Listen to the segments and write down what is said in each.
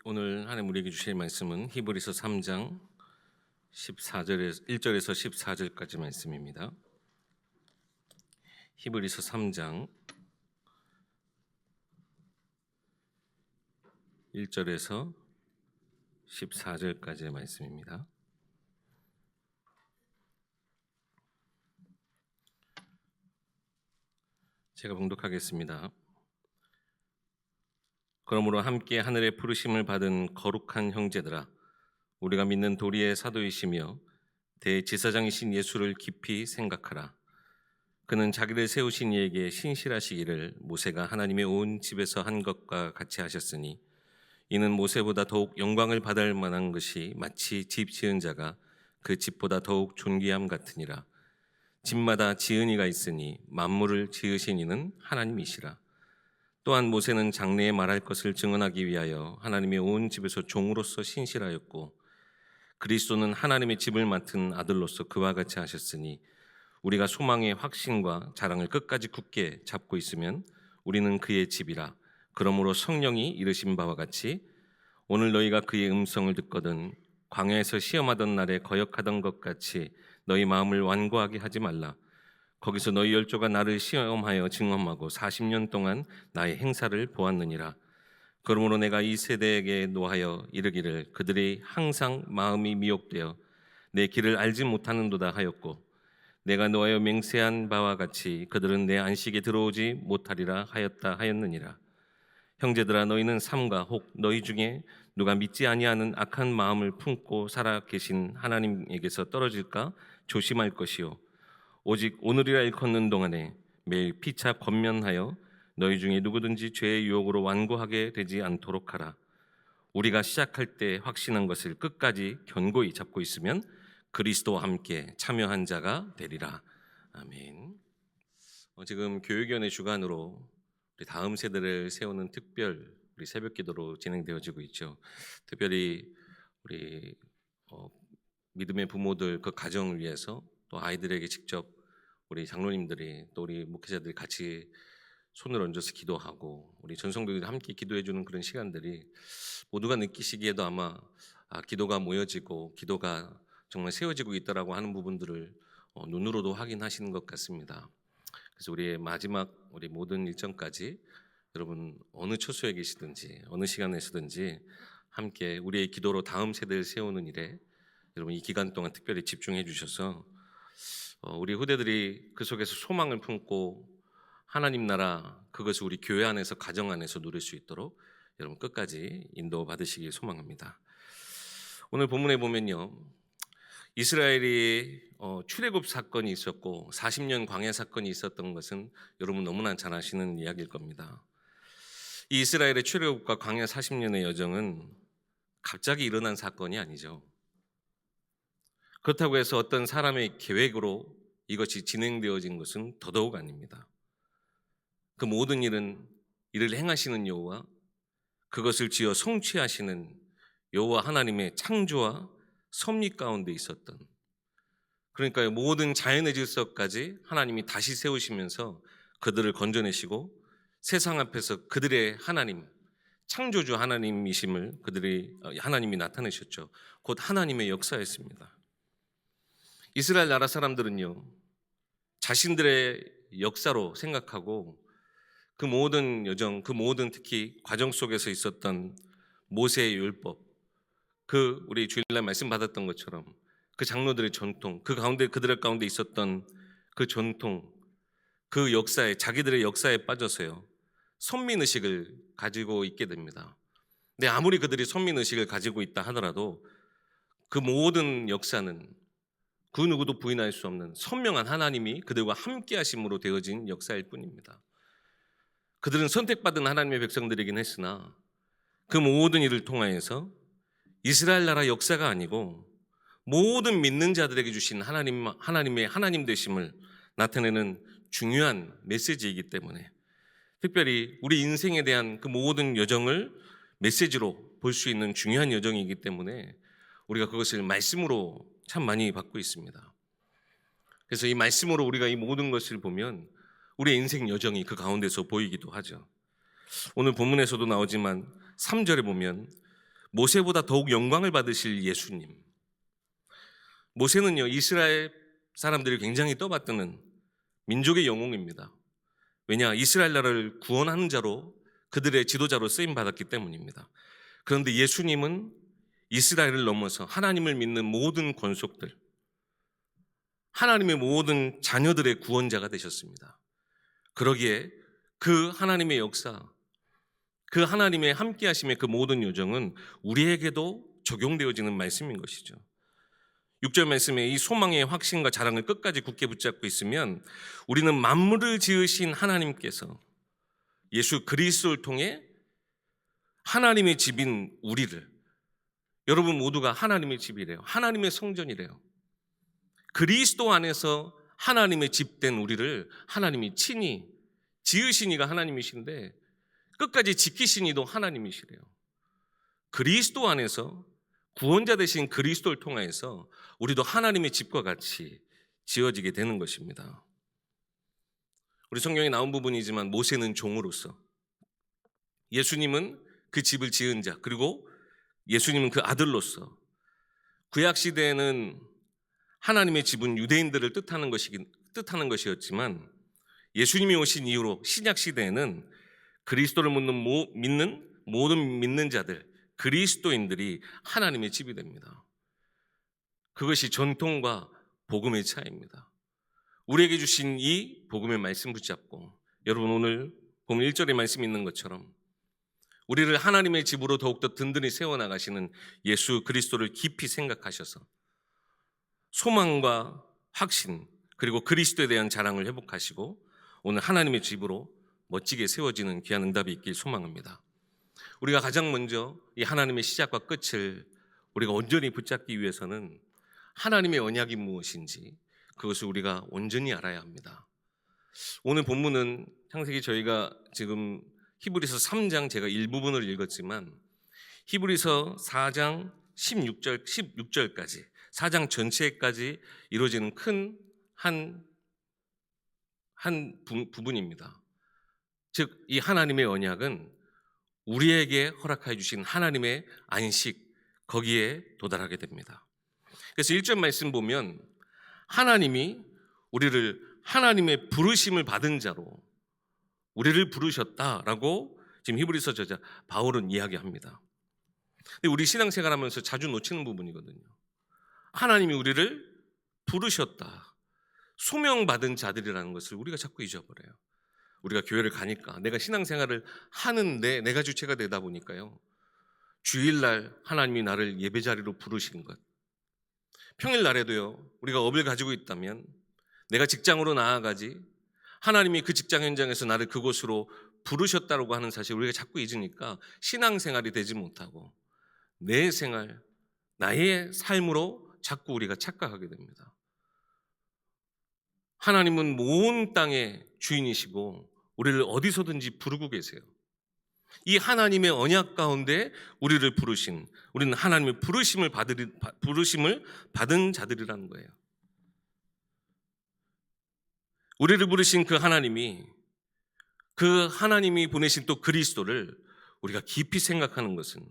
오늘 하나님 우리에게 주실 말씀은 히브리서 3장 1절에서 14절까지 말씀입니다. 히브리서 3장 1절에서 14절까지의 말씀입니다. 제가 봉독하겠습니다. 그러므로 함께 하늘의 부르심을 받은 거룩한 형제들아, 우리가 믿는 도리의 사도이시며 대제사장이신 예수를 깊이 생각하라. 그는 자기를 세우신 이에게 신실하시기를 모세가 하나님의 온 집에서 한 것과 같이 하셨으니, 이는 모세보다 더욱 영광을 받을 만한 것이 마치 집 지은 자가 그 집보다 더욱 존귀함 같으니라. 집마다 지은 이가 있으니 만물을 지으신 이는 하나님이시라. 또한 모세는 장래에 말할 것을 증언하기 위하여 하나님의 온 집에서 종으로서 신실하였고, 그리스도는 하나님의 집을 맡은 아들로서 그와 같이 하셨으니, 우리가 소망의 확신과 자랑을 끝까지 굳게 잡고 있으면 우리는 그의 집이라. 그러므로 성령이 이르신 바와 같이 오늘 너희가 그의 음성을 듣거든 광야에서 시험하던 날에 거역하던 것 같이 너희 마음을 완고하게 하지 말라. 거기서 너희 열조가 나를 시험하여 증언하고 40년 동안 나의 행사를 보았느니라. 그러므로 내가 이 세대에게 노하여 이르기를 그들이 항상 마음이 미혹되어 내 길을 알지 못하는도다 하였고, 내가 노하여 맹세한 바와 같이 그들은 내 안식에 들어오지 못하리라 하였느니라. 형제들아, 너희는 삼가 혹 너희 중에 누가 믿지 아니하는 악한 마음을 품고 살아 계신 하나님에게서 떨어질까 조심할 것이요, 오직 오늘이라 일컫는 동안에 매일 피차 권면하여 너희 중에 누구든지 죄의 유혹으로 완고하게 되지 않도록 하라. 우리가 시작할 때 확신한 것을 끝까지 견고히 잡고 있으면 그리스도와 함께 참여한 자가 되리라. 아멘. 지금 교육위원회 주관으로 우리 다음 세대를 세우는 특별 우리 새벽 기도로 진행되어지고 있죠. 특별히 우리 믿음의 부모들 그 가정을 위해서 또 아이들에게 직접 우리 장로님들이 또 우리 목회자들이 같이 손을 얹어서 기도하고 우리 전성도들이 함께 기도해주는 그런 시간들이 모두가 느끼시기에도 아마 기도가 모여지고 기도가 정말 세워지고 있다라고 하는 부분들을 눈으로도 확인하시는 것 같습니다. 그래서 우리의 마지막 우리 모든 일정까지 여러분 어느 처소에 계시든지 어느 시간에서든지 함께 우리의 기도로 다음 세대를 세우는 일에 여러분 이 기간 동안 특별히 집중해 주셔서 우리 후대들이 그 속에서 소망을 품고 하나님 나라 그것을 우리 교회 안에서 가정 안에서 누릴 수 있도록 여러분 끝까지 인도 받으시길 소망합니다. 오늘 본문에 보면요, 이스라엘이 출애굽 사건이 있었고 40년 광야 사건이 있었던 것은 여러분 너무나 잘 아시는 이야기일 겁니다. 이 이스라엘의 출애굽과 광야 40년의 여정은 갑자기 일어난 사건이 아니죠. 그렇다고 해서 어떤 사람의 계획으로 이것이 진행되어진 것은 더더욱 아닙니다. 그 모든 일은 이를 행하시는 여호와, 그것을 지어 성취하시는 여호와 하나님의 창조와 섭리 가운데 있었던, 그러니까 모든 자연의 질서까지 하나님이 다시 세우시면서 그들을 건져내시고 세상 앞에서 그들의 하나님, 창조주 하나님이심을 하나님이 나타내셨죠. 곧 하나님의 역사였습니다. 이스라엘 나라 사람들은요, 자신들의 역사로 생각하고 그 모든 여정, 그 모든 특히 과정 속에서 있었던 모세의 율법, 그 우리 주일날 말씀 받았던 것처럼 그 장로들의 전통, 그 가운데 그들의 가운데 있었던 그 전통, 그 역사에, 자기들의 역사에 빠져서요 선민의식을 가지고 있게 됩니다. 근데 아무리 그들이 선민의식을 가지고 있다 하더라도 그 모든 역사는 그 누구도 부인할 수 없는 선명한 하나님이 그들과 함께 하심으로 되어진 역사일 뿐입니다. 그들은 선택받은 하나님의 백성들이긴 했으나 그 모든 일을 통하여서 이스라엘 나라 역사가 아니고 모든 믿는 자들에게 주신 하나님의 하나님 되심을 나타내는 중요한 메시지이기 때문에, 특별히 우리 인생에 대한 그 모든 여정을 메시지로 볼 수 있는 중요한 여정이기 때문에 우리가 그것을 말씀으로 참 많이 받고 있습니다. 그래서 이 말씀으로 우리가 이 모든 것을 보면 우리의 인생 여정이 그 가운데서 보이기도 하죠. 오늘 본문에서도 나오지만 3절에 보면 모세보다 더욱 영광을 받으실 예수님. 모세는요, 이스라엘 사람들이 굉장히 떠받드는 민족의 영웅입니다. 왜냐, 이스라엘 나라를 구원하는 자로, 그들의 지도자로 쓰임 받았기 때문입니다. 그런데 예수님은 이스라엘을 넘어서 하나님을 믿는 모든 권속들, 하나님의 모든 자녀들의 구원자가 되셨습니다. 그러기에 그 하나님의 역사, 그 하나님의 함께하심의 그 모든 요정은 우리에게도 적용되어지는 말씀인 것이죠. 6절 말씀에 이 소망의 확신과 자랑을 끝까지 굳게 붙잡고 있으면 우리는 만물을 지으신 하나님께서 예수 그리스도를 통해 하나님의 집인 우리를, 여러분 모두가 하나님의 집이래요. 하나님의 성전이래요. 그리스도 안에서 하나님의 집된 우리를 하나님이 친히 지으신 이가 하나님이신데 끝까지 지키신 이도 하나님이시래요. 그리스도 안에서 구원자 되신 그리스도를 통하여서 우리도 하나님의 집과 같이 지어지게 되는 것입니다. 우리 성경에 나온 부분이지만 모세는 종으로서, 예수님은 그 집을 지은 자, 그리고 예수님은 그 아들로서, 구약 시대에는 하나님의 집은 유대인들을 뜻하는 것이었지만 예수님이 오신 이후로 신약 시대에는 그리스도를 믿는 모든 믿는 자들, 그리스도인들이 하나님의 집이 됩니다. 그것이 전통과 복음의 차이입니다. 우리에게 주신 이 복음의 말씀 붙잡고, 여러분 오늘 보면 1절에 말씀이 있는 것처럼 우리를 하나님의 집으로 더욱더 든든히 세워나가시는 예수 그리스도를 깊이 생각하셔서 소망과 확신, 그리고 그리스도에 대한 자랑을 회복하시고 오늘 하나님의 집으로 멋지게 세워지는 귀한 응답이 있길 소망합니다. 우리가 가장 먼저 이 하나님의 시작과 끝을 우리가 온전히 붙잡기 위해서는 하나님의 언약이 무엇인지 그것을 우리가 온전히 알아야 합니다. 오늘 본문은 창세기 저희가 지금 히브리서 3장 제가 일부분을 읽었지만 히브리서 4장 16절까지 4장 전체까지 이루어지는 큰 한 부분입니다. 즉 이 하나님의 언약은 우리에게 허락해 주신 하나님의 안식, 거기에 도달하게 됩니다. 그래서 1절 말씀 보면 하나님이 우리를 하나님의 부르심을 받은 자로 우리를 부르셨다라고 지금 히브리서 저자 바울은 이야기합니다. 근데 우리 신앙생활하면서 자주 놓치는 부분이거든요. 하나님이 우리를 부르셨다, 소명받은 자들이라는 것을 우리가 자꾸 잊어버려요. 우리가 교회를 가니까, 내가 신앙생활을 하는데 내가 주체가 되다 보니까요, 주일날 하나님이 나를 예배자리로 부르신 것, 평일날에도요 우리가 업을 가지고 있다면 내가 직장으로 나아가지 하나님이 그 직장 현장에서 나를 그곳으로 부르셨다고 하는 사실을 우리가 자꾸 잊으니까 신앙생활이 되지 못하고 내 생활, 나의 삶으로 자꾸 우리가 착각하게 됩니다. 하나님은 온 땅의 주인이시고 우리를 어디서든지 부르고 계세요. 이 하나님의 언약 가운데 우리를 부르신, 우리는 하나님의 부르심을 받은 자들이라는 거예요. 우리를 부르신 그 하나님이 보내신 또 그리스도를 우리가 깊이 생각하는 것은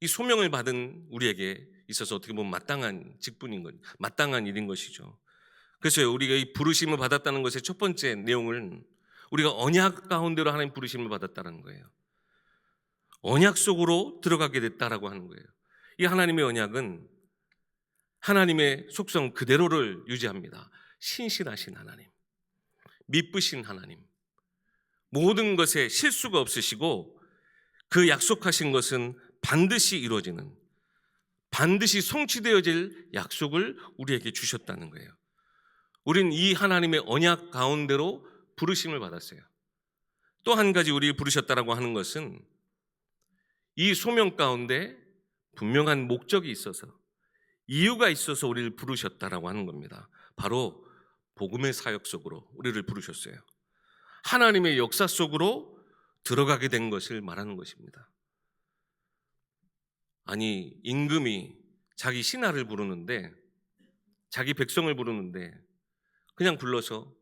이 소명을 받은 우리에게 있어서 어떻게 보면 마땅한 직분인 것, 마땅한 일인 것이죠. 그래서 우리가 이 부르심을 받았다는 것의 첫 번째 내용은 우리가 언약 가운데로 하나님 부르심을 받았다는 거예요. 언약 속으로 들어가게 됐다라고 하는 거예요. 이 하나님의 언약은 하나님의 속성 그대로를 유지합니다. 신실하신 하나님, 미쁘신 하나님, 모든 것에 실수가 없으시고 그 약속하신 것은 반드시 이루어지는, 반드시 성취되어질 약속을 우리에게 주셨다는 거예요. 우린 이 하나님의 언약 가운데로 부르심을 받았어요. 또 한 가지 우리 부르셨다라고 하는 것은 이 소명 가운데 분명한 목적이 있어서, 이유가 있어서 우리를 부르셨다라고 하는 겁니다. 바로 복음의 사역 속으로 우리를 부르셨어요. 하나님의 역사 속으로 들어가게 된 것을 말하는 것입니다. 아니, 임금이 자기 신하를 부르는데, 자기 백성을 부르는데 그냥 불러서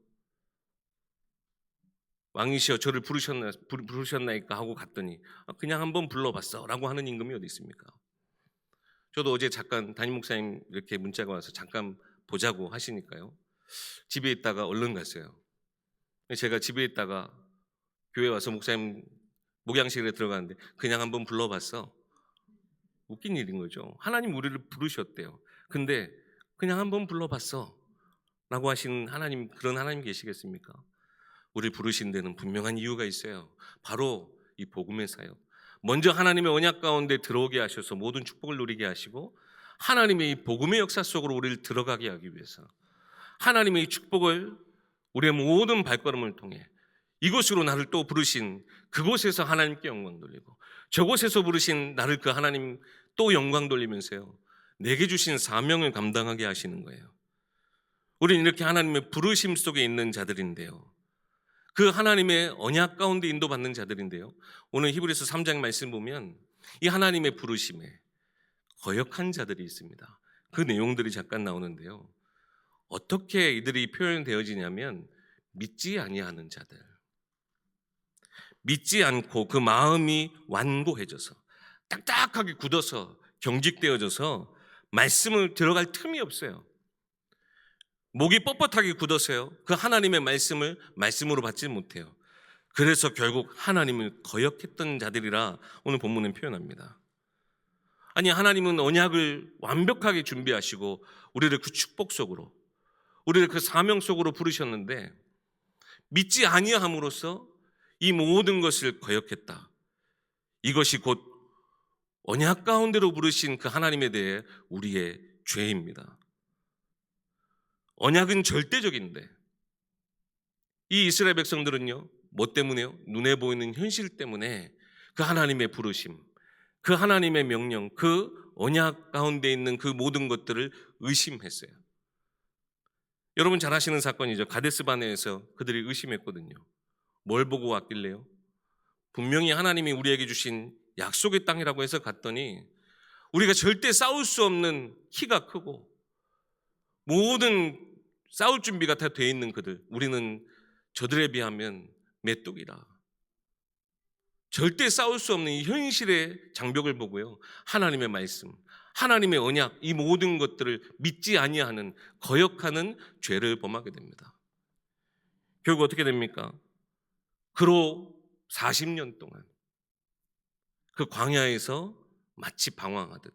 왕이시여 저를 부르셨나이까 하고 갔더니 그냥 한번 불러봤어 라고 하는 임금이 어디 있습니까? 저도 어제 잠깐 담임 목사님 이렇게 문자가 와서 잠깐 보자고 하시니까요, 집에 있다가 얼른 갔어요. 제가 집에 있다가 교회 와서 목사님 목양실에 들어가는데 그냥 한번 불러봤어. 웃긴 일인 거죠. 하나님 우리를 부르셨대요. 근데 그냥 한번 불러봤어 라고 하시는 하나님, 그런 하나님 계시겠습니까? 우리를 부르신 데는 분명한 이유가 있어요. 바로 이 복음의 사역. 먼저 하나님의 언약 가운데 들어오게 하셔서 모든 축복을 누리게 하시고, 하나님의 이 복음의 역사 속으로 우리를 들어가게 하기 위해서 하나님의 이 축복을 우리의 모든 발걸음을 통해 이곳으로 나를 또 부르신 그곳에서 하나님께 영광 돌리고, 저곳에서 부르신 나를 그 하나님 또 영광 돌리면서요, 내게 주신 사명을 감당하게 하시는 거예요. 우리는 이렇게 하나님의 부르심 속에 있는 자들인데요, 그 하나님의 언약 가운데 인도받는 자들인데요, 오늘 히브리서 3장 말씀 보면 이 하나님의 부르심에 거역한 자들이 있습니다. 그 내용들이 잠깐 나오는데요, 어떻게 이들이 표현되어지냐면 믿지 아니하는 자들, 믿지 않고 그 마음이 완고해져서 딱딱하게 굳어서 경직되어져서 말씀을 들어갈 틈이 없어요. 목이 뻣뻣하게 굳어서요, 그 하나님의 말씀을 말씀으로 받지 못해요. 그래서 결국 하나님을 거역했던 자들이라 오늘 본문은 표현합니다. 아니, 하나님은 언약을 완벽하게 준비하시고 우리를 그 축복 속으로, 우리를 그 사명 속으로 부르셨는데 믿지 아니함으로써 이 모든 것을 거역했다. 이것이 곧 언약 가운데로 부르신 그 하나님에 대해 우리의 죄입니다. 언약은 절대적인데 이 이스라엘 백성들은요, 뭐 때문에요? 눈에 보이는 현실 때문에 그 하나님의 부르심, 그 하나님의 명령, 그 언약 가운데 있는 그 모든 것들을 의심했어요. 여러분 잘 아시는 사건이죠. 가데스 바네에서 그들이 의심했거든요. 뭘 보고 왔길래요? 분명히 하나님이 우리에게 주신 약속의 땅이라고 해서 갔더니 우리가 절대 싸울 수 없는 키가 크고 모든 싸울 준비가 다 돼 있는 그들, 우리는 저들에 비하면 메뚜기라. 절대 싸울 수 없는 이 현실의 장벽을 보고요, 하나님의 말씀, 하나님의 언약, 이 모든 것들을 믿지 아니하는, 거역하는 죄를 범하게 됩니다. 결국 어떻게 됩니까? 그로 40년 동안 그 광야에서 마치 방황하듯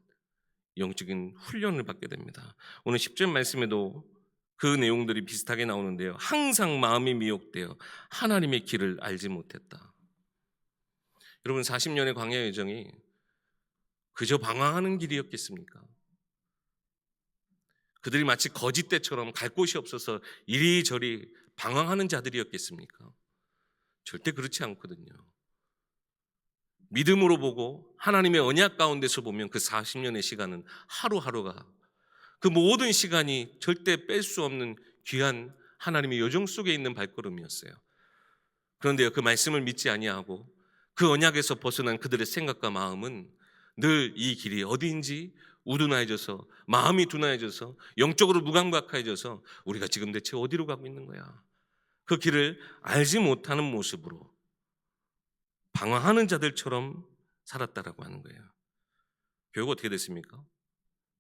영적인 훈련을 받게 됩니다. 오늘 10절 말씀에도 그 내용들이 비슷하게 나오는데요, 항상 마음이 미혹되어 하나님의 길을 알지 못했다. 여러분 40년의 광야 여정이 그저 방황하는 길이었겠습니까? 그들이 마치 거짓대처럼 갈 곳이 없어서 이리저리 방황하는 자들이었겠습니까? 절대 그렇지 않거든요. 믿음으로 보고 하나님의 언약 가운데서 보면 그 40년의 시간은 하루하루가, 그 모든 시간이 절대 뺄 수 없는 귀한 하나님의 요정 속에 있는 발걸음이었어요. 그런데요, 그 말씀을 믿지 아니하고 그 언약에서 벗어난 그들의 생각과 마음은 늘 이 길이 어디인지 우둔해져서, 마음이 둔해져서, 영적으로 무감각해져서 우리가 지금 대체 어디로 가고 있는 거야, 그 길을 알지 못하는 모습으로 방황하는 자들처럼 살았다라고 하는 거예요. 결국 어떻게 됐습니까?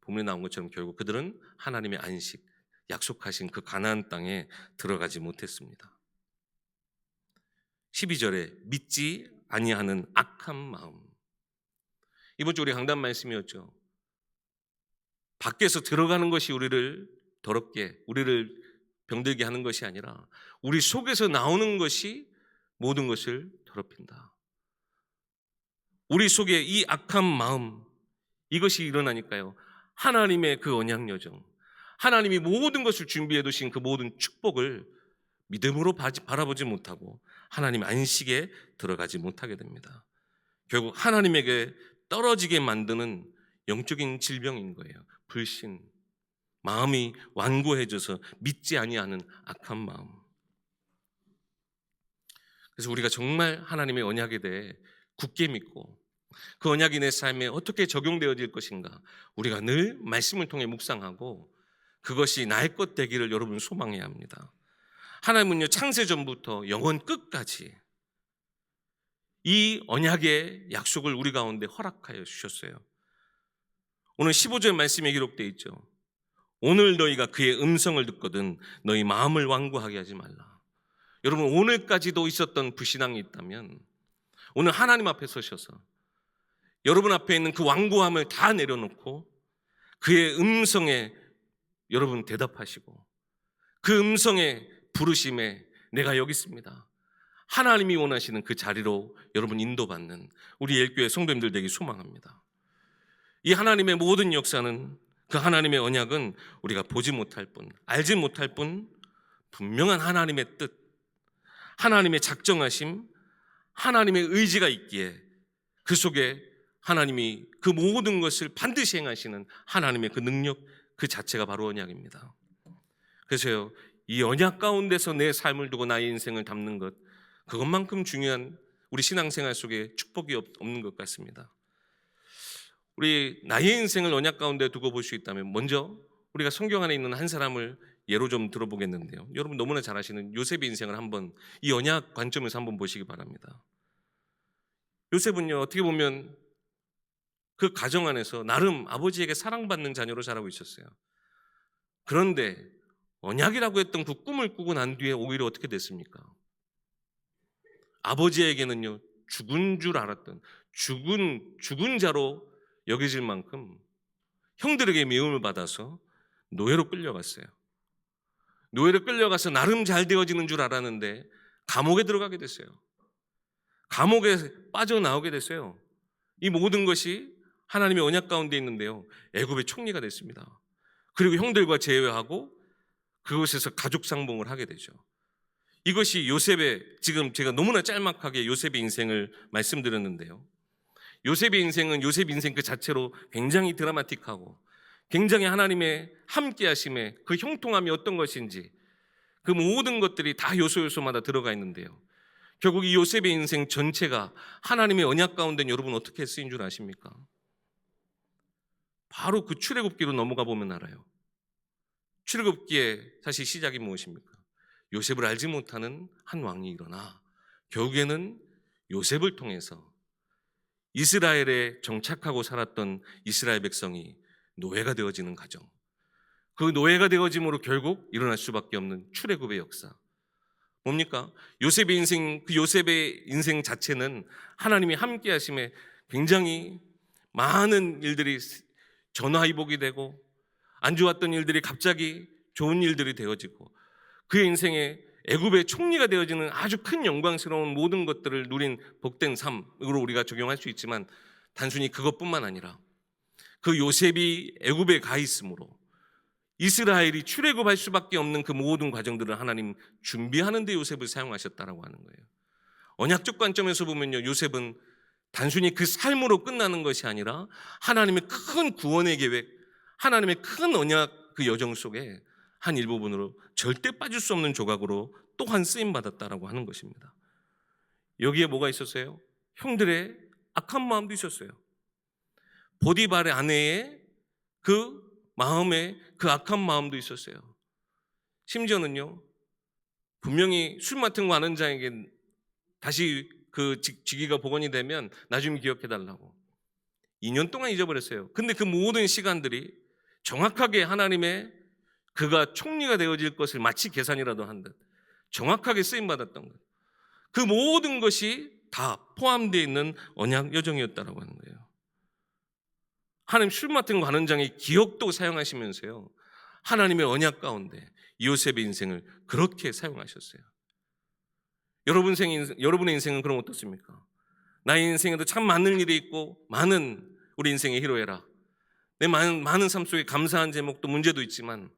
본문에 나온 것처럼 결국 그들은 하나님의 안식, 약속하신 그 가나안 땅에 들어가지 못했습니다. 12절에 믿지 아니하는 악한 마음. 이번 주 우리 강단 말씀이었죠. 밖에서 들어가는 것이 우리를 더럽게, 우리를 병들게 하는 것이 아니라 우리 속에서 나오는 것이 모든 것을 더럽힌다. 우리 속에 이 악한 마음, 이것이 일어나니까요, 하나님의 그 언약 여정, 하나님이 모든 것을 준비해 두신 그 모든 축복을 믿음으로 바라보지 못하고 하나님 안식에 들어가지 못하게 됩니다. 결국 하나님에게 떨어지게 만드는 영적인 질병인 거예요. 불신, 마음이 완고해져서 믿지 아니하는 악한 마음. 그래서 우리가 정말 하나님의 언약에 대해 굳게 믿고 그 언약이 내 삶에 어떻게 적용되어질 것인가, 우리가 늘 말씀을 통해 묵상하고 그것이 나의 것 되기를 여러분 소망해야 합니다. 하나님은요, 창세 전부터 영원 끝까지 이 언약의 약속을 우리 가운데 허락하여 주셨어요. 오늘 15절 말씀에 기록되어 있죠. 오늘 너희가 그의 음성을 듣거든 너희 마음을 완고하게 하지 말라. 여러분, 오늘까지도 있었던 불신앙이 있다면 오늘 하나님 앞에 서셔서 여러분 앞에 있는 그 완고함을 다 내려놓고 그의 음성에 여러분 대답하시고 그 음성의 부르심에 내가 여기 있습니다, 하나님이 원하시는 그 자리로 여러분 인도받는 우리 예일교회 성도님들 되기 소망합니다. 이 하나님의 모든 역사는, 그 하나님의 언약은 우리가 보지 못할 뿐, 알지 못할 뿐, 분명한 하나님의 뜻, 하나님의 작정하심, 하나님의 의지가 있기에 그 속에 하나님이 그 모든 것을 반드시 행하시는 하나님의 그 능력 그 자체가 바로 언약입니다. 그래서요, 이 언약 가운데서 내 삶을 두고 나의 인생을 담는 것, 그것만큼 중요한 우리 신앙생활 속에 축복이 없는 것 같습니다. 우리 나의 인생을 언약 가운데 두고 볼 수 있다면 먼저 우리가 성경 안에 있는 한 사람을 예로 좀 들어보겠는데요. 여러분 너무나 잘 아시는 요셉의 인생을 한번 이 언약 관점에서 한번 보시기 바랍니다. 요셉은요, 어떻게 보면 그 가정 안에서 나름 아버지에게 사랑받는 자녀로 자라고 있었어요. 그런데 언약이라고 했던 그 꿈을 꾸고 난 뒤에 오히려 어떻게 됐습니까? 아버지에게는요, 죽은 줄 알았던, 죽은 자로 여겨질 만큼 형들에게 미움을 받아서 노예로 끌려갔어요. 노예로 끌려가서 나름 잘 되어지는 줄 알았는데 감옥에 들어가게 됐어요. 감옥에 빠져나오게 됐어요. 이 모든 것이 하나님의 언약 가운데 있는데요, 애굽의 총리가 됐습니다. 그리고 형들과 제외하고 그곳에서 가족 상봉을 하게 되죠. 이것이 요셉의, 지금 제가 너무나 짤막하게 요셉의 인생을 말씀드렸는데요, 요셉의 인생은 요셉 인생 그 자체로 굉장히 드라마틱하고 굉장히 하나님의 함께 하심에 그 형통함이 어떤 것인지 그 모든 것들이 다 요소마다 들어가 있는데요, 결국 이 요셉의 인생 전체가 하나님의 언약 가운데 여러분 어떻게 쓰인 줄 아십니까? 바로 그 출애굽기로 넘어가 보면 알아요. 출애굽기의 사실 시작이 무엇입니까? 요셉을 알지 못하는 한 왕이 일어나 결국에는 요셉을 통해서 이스라엘에 정착하고 살았던 이스라엘 백성이 노예가 되어지는 과정, 그 노예가 되어짐으로 결국 일어날 수밖에 없는 출애굽의 역사. 뭡니까? 요셉의 인생, 그 요셉의 인생 자체는 하나님이 함께 하심에 굉장히 많은 일들이 전화위복이 되고 안 좋았던 일들이 갑자기 좋은 일들이 되어지고 그의 인생에 애굽의 총리가 되어지는 아주 큰 영광스러운 모든 것들을 누린 복된 삶으로 우리가 적용할 수 있지만, 단순히 그것뿐만 아니라 그 요셉이 애굽에 가 있으므로 이스라엘이 출애굽할 수밖에 없는 그 모든 과정들을 하나님 준비하는 데 요셉을 사용하셨다라고 하는 거예요. 언약적 관점에서 보면요, 요셉은 단순히 그 삶으로 끝나는 것이 아니라 하나님의 큰 구원의 계획, 하나님의 큰 언약 그 여정 속에 한 일부분으로 절대 빠질 수 없는 조각으로 또한 쓰임받았다라고 하는 것입니다. 여기에 뭐가 있었어요? 형들의 악한 마음도 있었어요. 보디발의 아내의 그 마음에 그 악한 마음도 있었어요. 심지어는요, 분명히 술 맡은 거 아는 자에게 다시 그 직위가 복원이 되면 나중에 기억해달라고 2년 동안 잊어버렸어요. 근데 그 모든 시간들이 정확하게 하나님의 그가 총리가 되어질 것을 마치 계산이라도 한 듯 정확하게 쓰임받았던 것, 그 모든 것이 다 포함되어 있는 언약 여정이었다라고 하는 거예요. 하나님 술 맡은 관원장의 기억도 사용하시면서요, 하나님의 언약 가운데 요셉의 인생을 그렇게 사용하셨어요. 여러분의 인생은 그럼 어떻습니까? 나의 인생에도 참 많은 일이 있고 많은 우리 인생의 히로에라, 내 많은 삶 속에 감사한 제목도 문제도 있지만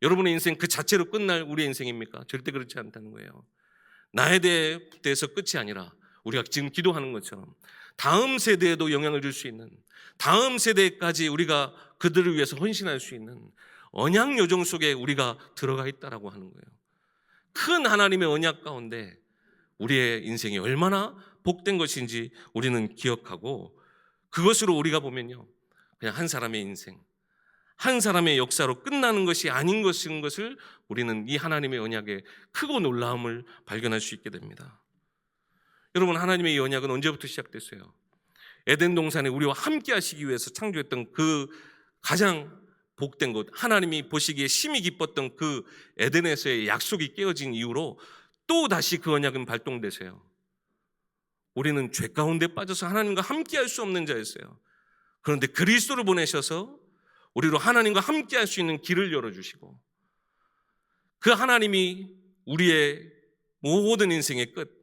여러분의 인생 그 자체로 끝날 우리의 인생입니까? 절대 그렇지 않다는 거예요. 나에 대해서 끝이 아니라 우리가 지금 기도하는 것처럼 다음 세대에도 영향을 줄 수 있는, 다음 세대까지 우리가 그들을 위해서 헌신할 수 있는 언약 여정 속에 우리가 들어가 있다라고 하는 거예요. 큰 하나님의 언약 가운데 우리의 인생이 얼마나 복된 것인지 우리는 기억하고, 그것으로 우리가 보면요, 그냥 한 사람의 인생, 한 사람의 역사로 끝나는 것이 아닌 것을 우리는 이 하나님의 언약에 크고 놀라움을 발견할 수 있게 됩니다. 여러분, 하나님의 이 언약은 언제부터 시작됐어요? 에덴 동산에 우리와 함께 하시기 위해서 창조했던 그 가장 복된 곳, 하나님이 보시기에 심히 기뻤던 그 에덴에서의 약속이 깨어진 이후로 또 다시 그 언약은 발동되세요. 우리는 죄 가운데 빠져서 하나님과 함께 할 수 없는 자였어요. 그런데 그리스도를 보내셔서 우리로 하나님과 함께 할 수 있는 길을 열어주시고, 그 하나님이 우리의 모든 인생의 끝,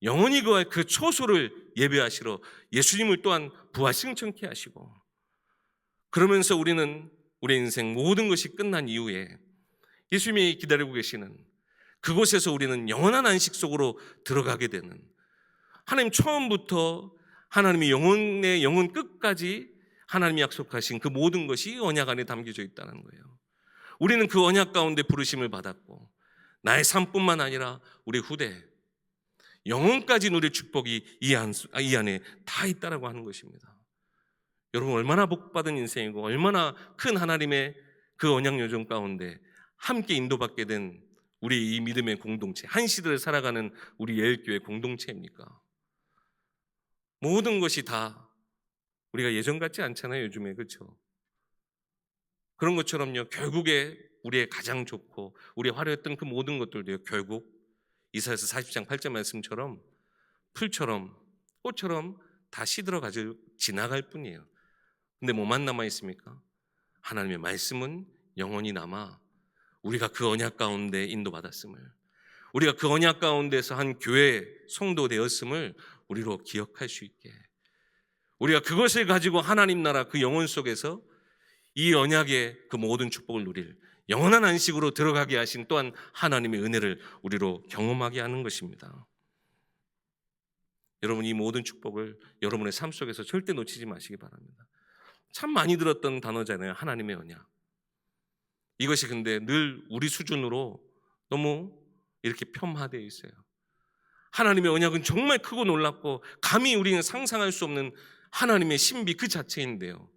영원히 그와 그 초소를 예배하시러 예수님을 또한 부활승천케 하시고, 그러면서 우리는 우리 인생 모든 것이 끝난 이후에 예수님이 기다리고 계시는 그곳에서 우리는 영원한 안식 속으로 들어가게 되는, 하나님 처음부터 하나님이 영혼의 영혼 끝까지 하나님이 약속하신 그 모든 것이 언약 안에 담겨져 있다는 거예요. 우리는 그 언약 가운데 부르심을 받았고, 나의 삶뿐만 아니라 우리 후대 영혼까지 누릴 축복이 이 안에 다 있다라고 하는 것입니다. 여러분, 얼마나 복받은 인생이고 얼마나 큰 하나님의 그 언약 요정 가운데 함께 인도받게 된 우리 이 믿음의 공동체, 한 시대를 살아가는 우리 예일교회 공동체입니까? 모든 것이 다 우리가 예전 같지 않잖아요, 요즘에. 그렇죠? 그런 것처럼요, 결국에 우리의 가장 좋고 우리 화려했던 그 모든 것들도요, 결국 이사야서 40장 8절 말씀처럼 풀처럼 꽃처럼 다 시들어가지고 지나갈 뿐이에요. 근데 뭐만 남아 있습니까? 하나님의 말씀은 영원히 남아 우리가 그 언약 가운데 인도받았음을, 우리가 그 언약 가운데서 한 교회 성도 되었음을 우리로 기억할 수 있게, 우리가 그것을 가지고 하나님 나라 그 영혼 속에서 이 언약의 그 모든 축복을 누릴 영원한 안식으로 들어가게 하신 또한 하나님의 은혜를 우리로 경험하게 하는 것입니다. 여러분, 이 모든 축복을 여러분의 삶 속에서 절대 놓치지 마시기 바랍니다. 참 많이 들었던 단어잖아요, 하나님의 언약. 이것이 근데 늘 우리 수준으로 너무 이렇게 폄하되어 있어요. 하나님의 언약은 정말 크고 놀랍고 감히 우리는 상상할 수 없는 하나님의 신비 그 자체인데요,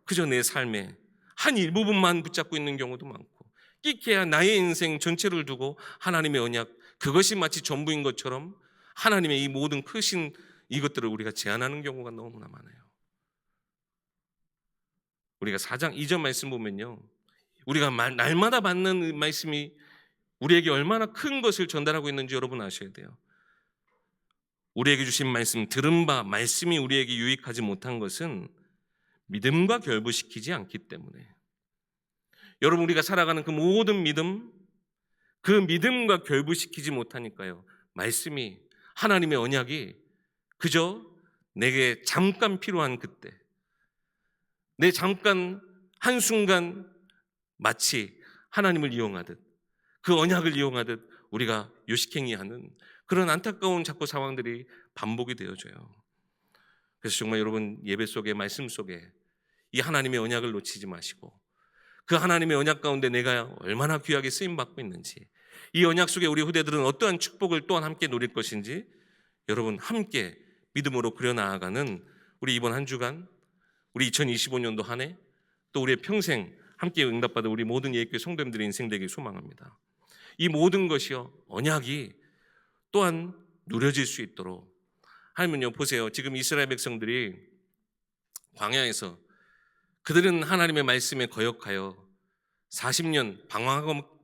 그저 내 삶의 한 일부분만 붙잡고 있는 경우도 많고, 끼케야 나의 인생 전체를 두고 하나님의 언약, 그것이 마치 전부인 것처럼 하나님의 이 모든 크신 이것들을 우리가 제안하는 경우가 너무나 많아요. 우리가 4장 2절 말씀 보면요, 우리가 날마다 받는 말씀이 우리에게 얼마나 큰 것을 전달하고 있는지 여러분 아셔야 돼요. 우리에게 주신 말씀, 들은 바 말씀이 우리에게 유익하지 못한 것은 믿음과 결부시키지 않기 때문에, 여러분, 우리가 살아가는 그 모든 믿음, 그 믿음과 결부시키지 못하니까요, 말씀이, 하나님의 언약이 그저 내게 잠깐 필요한 그때, 내 잠깐 한순간 마치 하나님을 이용하듯, 그 언약을 이용하듯 우리가 요식행위하는 그런 안타까운 자꾸 상황들이 반복이 되어져요. 그래서 정말 여러분, 예배 속에, 말씀 속에 이 하나님의 언약을 놓치지 마시고, 그 하나님의 언약 가운데 내가 얼마나 귀하게 쓰임받고 있는지, 이 언약 속에 우리 후대들은 어떠한 축복을 또한 함께 누릴 것인지 여러분 함께 믿음으로 그려나가는 우리 이번 한 주간, 우리 2025년도 한 해, 또 우리의 평생 함께 응답받은 우리 모든 예교회 성도님들의 인생 되길 소망합니다. 이 모든 것이요, 언약이 또한 누려질 수 있도록 하나님은요, 보세요, 지금 이스라엘 백성들이 광야에서 그들은 하나님의 말씀에 거역하여 40년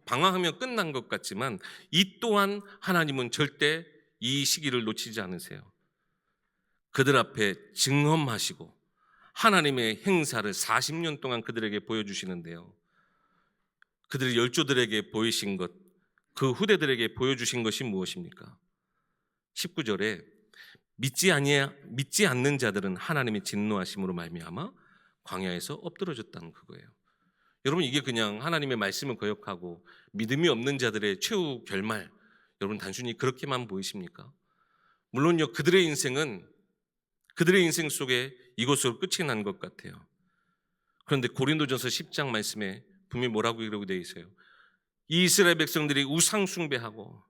방황하며 끝난 것 같지만, 이 또한 하나님은 절대 이 시기를 놓치지 않으세요. 그들 앞에 증언하시고 하나님의 행사를 40년 동안 그들에게 보여주시는데요, 그들이 열조들에게 보이신 것, 그 후대들에게 보여주신 것이 무엇입니까? 19절에 믿지 않는 자들은 하나님의 진노하심으로 말미암아 광야에서 엎드러졌다는 그거예요. 여러분, 이게 그냥 하나님의 말씀을 거역하고 믿음이 없는 자들의 최후 결말, 여러분 단순히 그렇게만 보이십니까? 물론요, 그들의 인생 속에 이것으로 끝이 난 것 같아요. 그런데 고린도전서 10장 말씀에 분명히 뭐라고 이러고 되어 있어요? 이 이스라엘 백성들이 우상 숭배하고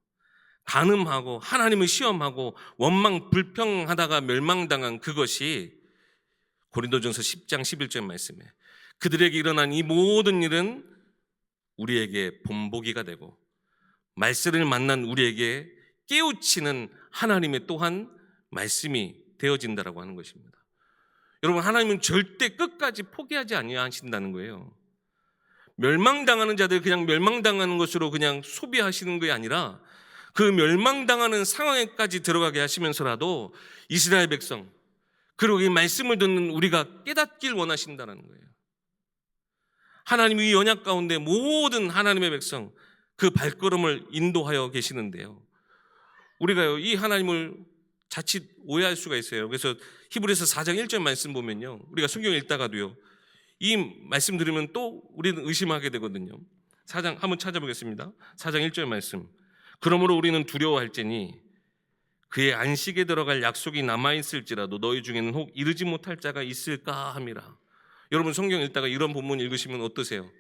간음하고 하나님을 시험하고 원망 불평하다가 멸망당한 그것이 고린도전서 10장 11절 말씀에, 그들에게 일어난 이 모든 일은 우리에게 본보기가 되고 말세를 만난 우리에게 깨우치는 하나님의 또한 말씀이 되어진다라고 하는 것입니다. 여러분, 하나님은 절대 끝까지 포기하지 아니하신다는 거예요. 멸망당하는 자들 그냥 멸망당하는 것으로 그냥 소비하시는 게 아니라 그 멸망당하는 상황에까지 들어가게 하시면서라도 이스라엘 백성 그리고 이 말씀을 듣는 우리가 깨닫길 원하신다는 거예요. 하나님이 이 언약 가운데 모든 하나님의 백성 그 발걸음을 인도하여 계시는데요. 우리가요, 이 하나님을 자칫 오해할 수가 있어요. 그래서 히브리서 4장 1절 말씀 보면요, 우리가 성경 읽다가도요, 이 말씀 들으면 또 우리는 의심하게 되거든요. 4장 한번 찾아보겠습니다. 4장 1절 말씀. 그러므로 우리는 두려워할지니 그의 안식에 들어갈 약속이 남아있을지라도 너희 중에는 혹 이르지 못할 자가 있을까 함이라. 여러분, 성경 읽다가 이런 본문 읽으시면 어떠세요?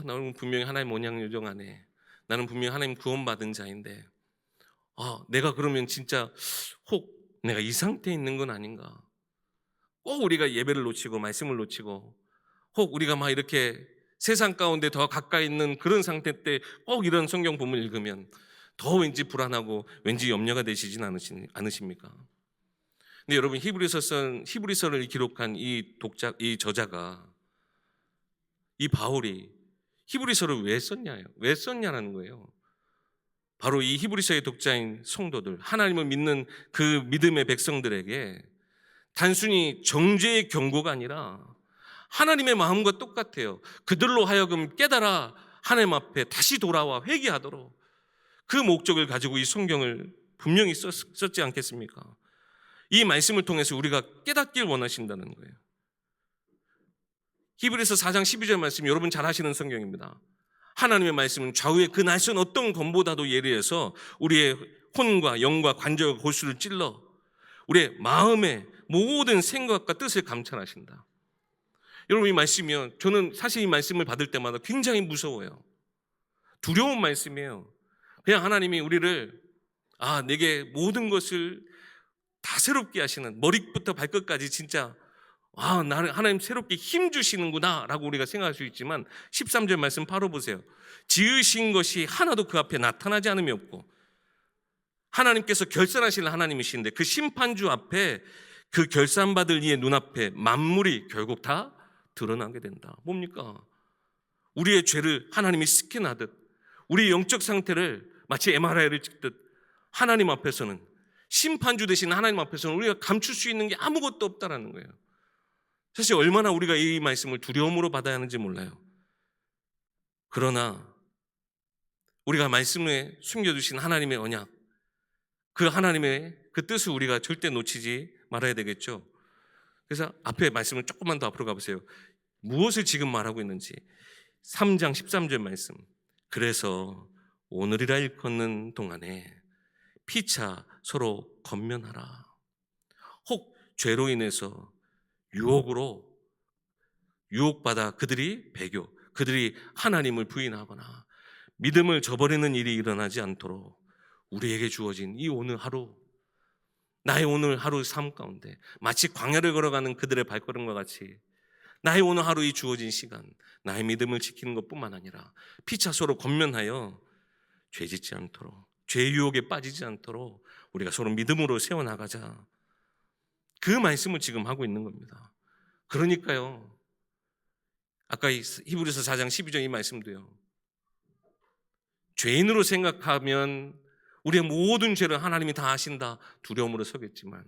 나는 분명히 하나님 언약 요정 안에, 나는 분명히 하나님 구원받은 자인데 내가 그러면 진짜 혹 내가 이 상태에 있는 건 아닌가? 꼭 우리가 예배를 놓치고 말씀을 놓치고 혹 우리가 막 이렇게 세상 가운데 더 가까이 있는 그런 상태 때 꼭 이런 성경 본문 읽으면 더 왠지 불안하고 왠지 염려가 되시진 않으십니까? 근데 여러분, 히브리서를 기록한 이 저자가, 이 바울이 히브리서를 왜 썼냐라는 거예요. 바로 이 히브리서의 독자인 성도들, 하나님을 믿는 그 믿음의 백성들에게 단순히 정죄의 경고가 아니라 하나님의 마음과 똑같아요. 그들로 하여금 깨달아 하나님 앞에 다시 돌아와 회개하도록, 그 목적을 가지고 이 성경을 분명히 썼지 않겠습니까? 이 말씀을 통해서 우리가 깨닫길 원하신다는 거예요. 히브리서 4장 12절 말씀, 여러분 잘 아시는 성경입니다. 하나님의 말씀은 좌우의 그 낯선 어떤 검보다도 예리해서 우리의 혼과 영과 관절과 골수를 찔러 우리의 마음의 모든 생각과 뜻을 감찰하신다. 여러분, 이 말씀이요, 저는 사실 이 말씀을 받을 때마다 굉장히 무서워요. 두려운 말씀이에요. 그냥 하나님이 우리를 내게 모든 것을 다 새롭게 하시는, 머리부터 발끝까지 진짜 나를 하나님 새롭게 힘 주시는구나 라고 우리가 생각할 수 있지만 13절 말씀 바로 보세요. 지으신 것이 하나도 그 앞에 나타나지 않음이 없고, 하나님께서 결산하실 하나님이신데 그 심판주 앞에, 그 결산받을 이의 눈앞에 만물이 결국 다 드러나게 된다. 뭡니까? 우리의 죄를 하나님이 스캔하듯, 우리의 영적 상태를 마치 MRI를 찍듯 하나님 앞에서는, 심판주 되신 하나님 앞에서는 우리가 감출 수 있는 게 아무것도 없다라는 거예요. 사실 얼마나 우리가 이 말씀을 두려움으로 받아야 하는지 몰라요. 그러나 우리가 말씀에 숨겨두신 하나님의 언약, 그 하나님의 그 뜻을 우리가 절대 놓치지 말아야 되겠죠. 그래서 앞에 말씀을 조금만 더 앞으로 가보세요. 무엇을 지금 말하고 있는지. 3장 13절 말씀. 그래서 오늘이라 일컫는 동안에 피차 서로 권면하라. 혹 죄로 인해서 유혹받아 그들이 하나님을 부인하거나 믿음을 저버리는 일이 일어나지 않도록 우리에게 주어진 이 오늘 하루, 나의 오늘 하루 삶 가운데 마치 광야를 걸어가는 그들의 발걸음과 같이 나의 오늘 하루 이 주어진 시간, 나의 믿음을 지키는 것뿐만 아니라 피차 서로 권면하여 죄짓지 않도록, 죄의 유혹에 빠지지 않도록 우리가 서로 믿음으로 세워나가자. 그 말씀을 지금 하고 있는 겁니다. 그러니까요, 아까 히브리서 4장 12절 이 말씀도요, 죄인으로 생각하면 우리의 모든 죄를 하나님이 다 아신다 두려움으로 서겠지만,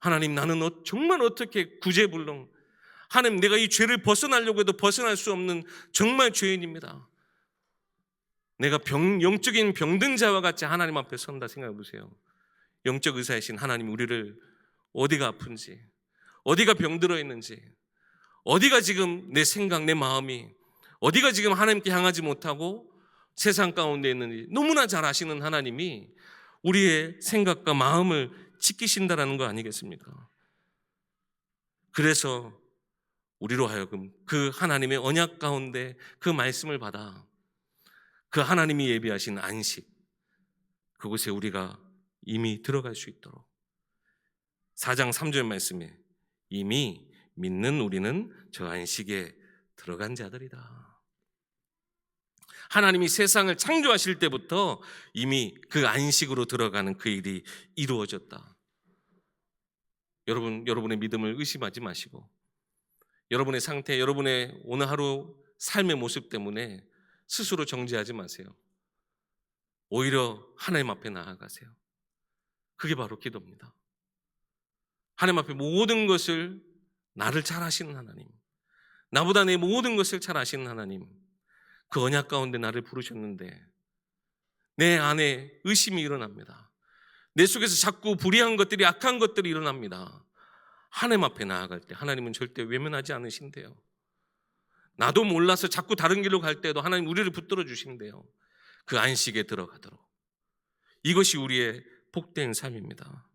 하나님, 나는 정말 어떻게 구제불능, 하나님, 내가 이 죄를 벗어나려고 해도 벗어날 수 없는 정말 죄인입니다. 내가 영적인 병든 자와 같이 하나님 앞에 선다 생각해 보세요. 영적 의사이신 하나님, 우리를 어디가 아픈지, 어디가 병들어 있는지, 어디가 지금 내 생각, 내 마음이 어디가 지금 하나님께 향하지 못하고 세상 가운데 있는지 너무나 잘 아시는 하나님이 우리의 생각과 마음을 지키신다라는 거 아니겠습니까? 그래서 우리로 하여금 그 하나님의 언약 가운데 그 말씀을 받아 그 하나님이 예비하신 안식, 그곳에 우리가 이미 들어갈 수 있도록 4장 3절 말씀에 이미 믿는 우리는 저 안식에 들어간 자들이다. 하나님이 세상을 창조하실 때부터 이미 그 안식으로 들어가는 그 일이 이루어졌다. 여러분의 믿음을 의심하지 마시고, 여러분의 상태, 여러분의 오늘 하루 삶의 모습 때문에 스스로 정죄하지 마세요. 오히려 하나님 앞에 나아가세요. 그게 바로 기도입니다. 하나님 앞에 모든 것을, 나를 잘 아시는 하나님, 나보다 내 모든 것을 잘 아시는 하나님, 그 언약 가운데 나를 부르셨는데 내 안에 의심이 일어납니다. 내 속에서 자꾸 불의한 것들이, 악한 것들이 일어납니다. 하나님 앞에 나아갈 때 하나님은 절대 외면하지 않으신대요. 나도 몰라서 자꾸 다른 길로 갈 때도 하나님 우리를 붙들어 주신대요. 그 안식에 들어가도록. 이것이 우리의 복된 삶입니다.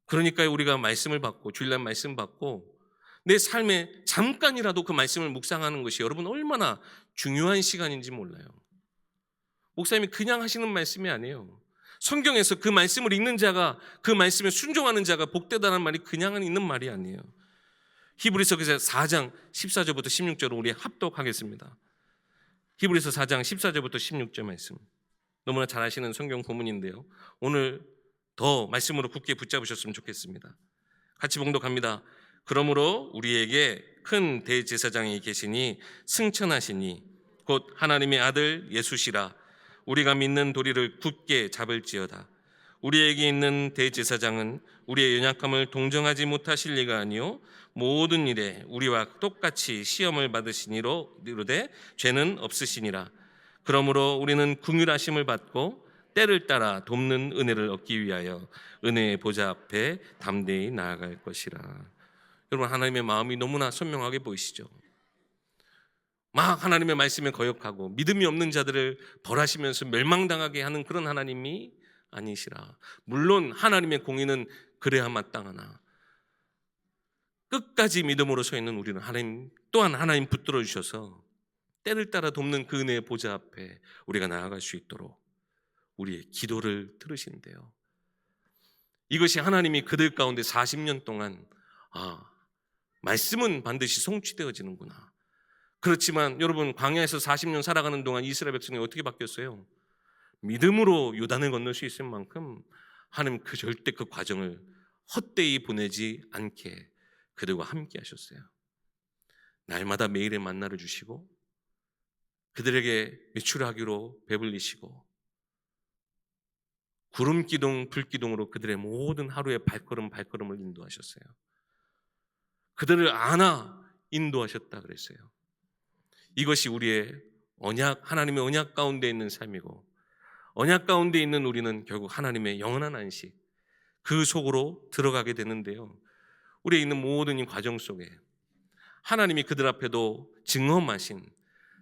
그러니까 우리가 말씀을 받고, 주일날 말씀 받고 내 삶에 잠깐이라도 그 말씀을 묵상하는 것이 여러분 얼마나 중요한 시간인지 몰라요. 목사님이 그냥 하시는 말씀이 아니에요. 성경에서 그 말씀을 읽는 자가, 그 말씀에 순종하는 자가 복되다는 말이 그냥 있는 말이 아니에요. 히브리서 4장 14절부터 16절을 우리 합독하겠습니다. 히브리서 4장 14절부터 16절 말씀, 너무나 잘 아시는 성경 본문인데요, 오늘 더 말씀으로 굳게 붙잡으셨으면 좋겠습니다. 같이 봉독합니다. 그러므로 우리에게 큰 대제사장이 계시니 승천하시니 곧 하나님의 아들 예수시라. 우리가 믿는 도리를 굳게 잡을지어다. 우리에게 있는 대제사장은 우리의 연약함을 동정하지 못하실 리가 아니요 모든 일에 우리와 똑같이 시험을 받으시니로 이르되 죄는 없으시니라. 그러므로 우리는 긍휼하심을 받고 때를 따라 돕는 은혜를 얻기 위하여 은혜의 보좌 앞에 담대히 나아갈 것이라. 여러분, 하나님의 마음이 너무나 선명하게 보이시죠? 막 하나님의 말씀에 거역하고 믿음이 없는 자들을 벌하시면서 멸망당하게 하는 그런 하나님이 아니시라. 물론 하나님의 공의는 그래야 마땅하나 끝까지 믿음으로 서 있는 우리는 하나님 또한 하나님 붙들어 주셔서 때를 따라 돕는 그 은혜의 보좌 앞에 우리가 나아갈 수 있도록 우리의 기도를 들으신대요. 이것이 하나님이 그들 가운데 40년 동안 말씀은 반드시 성취되어지는구나. 그렇지만 여러분, 광야에서 40년 살아가는 동안 이스라엘 백성이 어떻게 바뀌었어요? 믿음으로 요단을 건널 수 있을 만큼 하나님 절대 그 과정을 헛되이 보내지 않게 그들과 함께 하셨어요. 날마다 매일의 만나를 주시고 그들에게 매출하기로 배불리시고 구름 기둥, 불 기둥으로 그들의 모든 하루의 발걸음을 인도하셨어요. 그들을 안아 인도하셨다 그랬어요. 이것이 우리의 언약, 하나님의 언약 가운데 있는 삶이고, 언약 가운데 있는 우리는 결국 하나님의 영원한 안식, 그 속으로 들어가게 되는데요, 우리에 있는 모든 이 과정 속에 하나님이 그들 앞에도 증언하신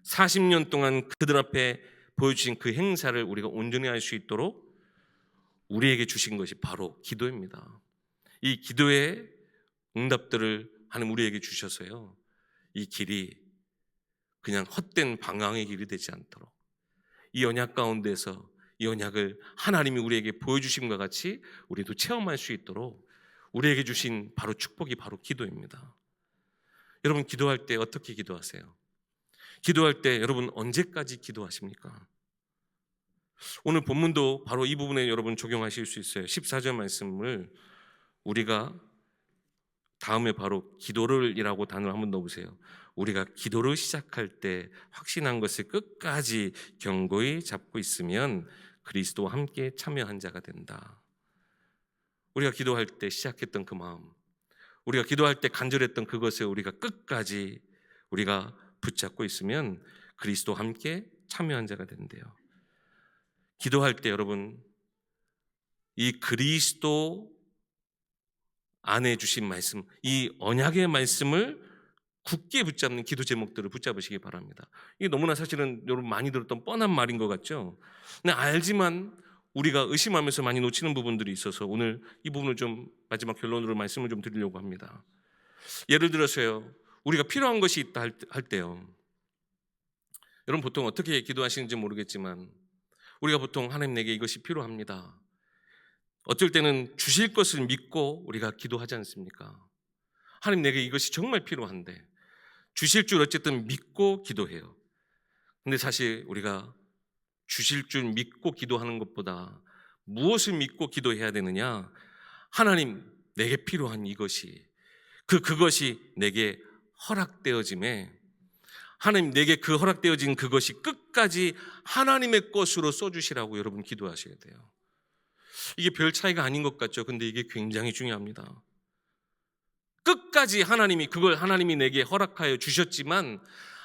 40년 동안 그들 앞에 보여주신 그 행사를 우리가 온전히 할 수 있도록 우리에게 주신 것이 바로 기도입니다. 이 기도의 응답들을 하나님 우리에게 주셔서요, 이 길이 그냥 헛된 방황의 길이 되지 않도록 이 언약 가운데서 이 언약을 하나님이 우리에게 보여주심과 같이 우리도 체험할 수 있도록 우리에게 주신 바로 축복이 바로 기도입니다. 여러분, 기도할 때 어떻게 기도하세요? 기도할 때 여러분 언제까지 기도하십니까? 오늘 본문도 바로 이 부분에 여러분 적용하실 수 있어요. 14절 말씀을 우리가 다음에 바로 기도를이라고 단어를 한번 넣어보세요. 우리가 기도를 시작할 때 확신한 것을 끝까지 견고히 잡고 있으면 그리스도와 함께 참여한 자가 된다. 우리가 기도할 때 시작했던 그 마음, 우리가 기도할 때 간절했던 그것을 우리가 끝까지 우리가 붙잡고 있으면 그리스도와 함께 참여한 자가 된대요. 기도할 때 여러분, 이 그리스도 안에 주신 말씀, 이 언약의 말씀을 굳게 붙잡는 기도 제목들을 붙잡으시기 바랍니다. 이게 너무나 사실은 여러분 많이 들었던 뻔한 말인 것 같죠? 근데 알지만 우리가 의심하면서 많이 놓치는 부분들이 있어서 오늘 이 부분을 좀 마지막 결론으로 말씀을 좀 드리려고 합니다. 예를 들어서요, 우리가 필요한 것이 있다 할 때요, 여러분 보통 어떻게 기도하시는지 모르겠지만 우리가 보통 하나님 내게 이것이 필요합니다, 어쩔 때는 주실 것을 믿고 우리가 기도하지 않습니까? 하나님 내게 이것이 정말 필요한데 주실 줄 어쨌든 믿고 기도해요. 근데 사실 우리가 주실 줄 믿고 기도하는 것보다 무엇을 믿고 기도해야 되느냐? 하나님 내게 필요한 이것이 그것이 내게 허락되어짐에 하나님 내게 그 허락되어진 그것이 끝까지 하나님의 것으로 써주시라고 여러분 기도하셔야 돼요. 이게 별 차이가 아닌 것 같죠? 근데 이게 굉장히 중요합니다. 끝까지 하나님이 내게 허락하여 주셨지만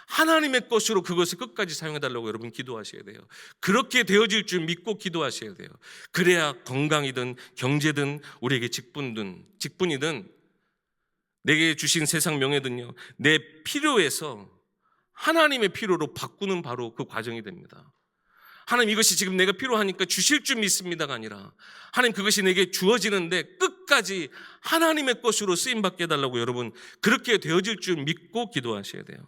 하나님의 것으로 그것을 끝까지 사용해달라고 여러분 기도하셔야 돼요. 그렇게 되어질 줄 믿고 기도하셔야 돼요. 그래야 건강이든 경제든 우리에게 직분이든 내게 주신 세상 명예든요, 내 필요에서 하나님의 필요로 바꾸는 바로 그 과정이 됩니다. 하나님 이것이 지금 내가 필요하니까 주실 줄 믿습니다가 아니라 하나님 그것이 내게 주어지는데 끝까지 하나님의 것으로 쓰임받게 해달라고 여러분 그렇게 되어질 줄 믿고 기도하셔야 돼요.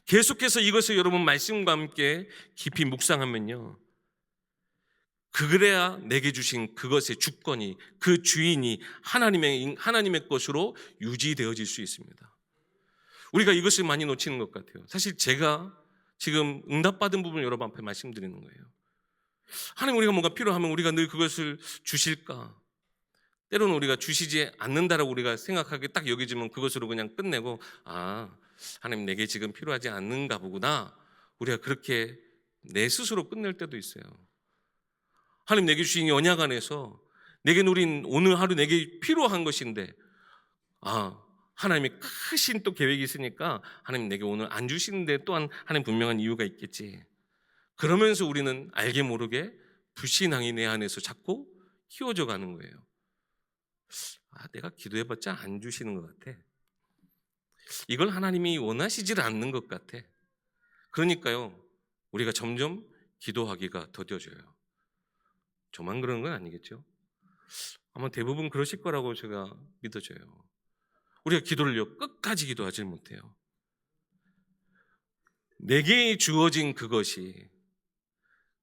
계속해서 이것을 여러분 말씀과 함께 깊이 묵상하면요, 그래야 내게 주신 그것의 주권이 그 주인이 하나님의 것으로 유지되어질 수 있습니다. 우리가 이것을 많이 놓치는 것 같아요. 사실 제가 지금 응답받은 부분을 여러분 앞에 말씀드리는 거예요. 하나님 우리가 뭔가 필요하면 우리가 늘 그것을 주실까? 때로는 우리가 주시지 않는다라고 우리가 생각하게 딱 여기지만 그것으로 그냥 끝내고 하나님 내게 지금 필요하지 않는가 보구나, 우리가 그렇게 내 스스로 끝낼 때도 있어요. 하나님 내게 주신 이 언약 안에서 내게 누린 오늘 하루 내게 필요한 것인데 하나님의 크신 또 계획이 있으니까 하나님 내게 오늘 안 주시는데 또한 하나님 분명한 이유가 있겠지. 그러면서 우리는 알게 모르게 불신앙이 내 안에서 자꾸 키워져 가는 거예요. 내가 기도해봤자 안 주시는 것 같아. 이걸 하나님이 원하시질 않는 것 같아. 그러니까요, 우리가 점점 기도하기가 더뎌져요. 저만 그러는 건 아니겠죠? 아마 대부분 그러실 거라고 제가 믿어져요. 우리가 기도를요 끝까지 기도하지 못해요. 내게 주어진 그것이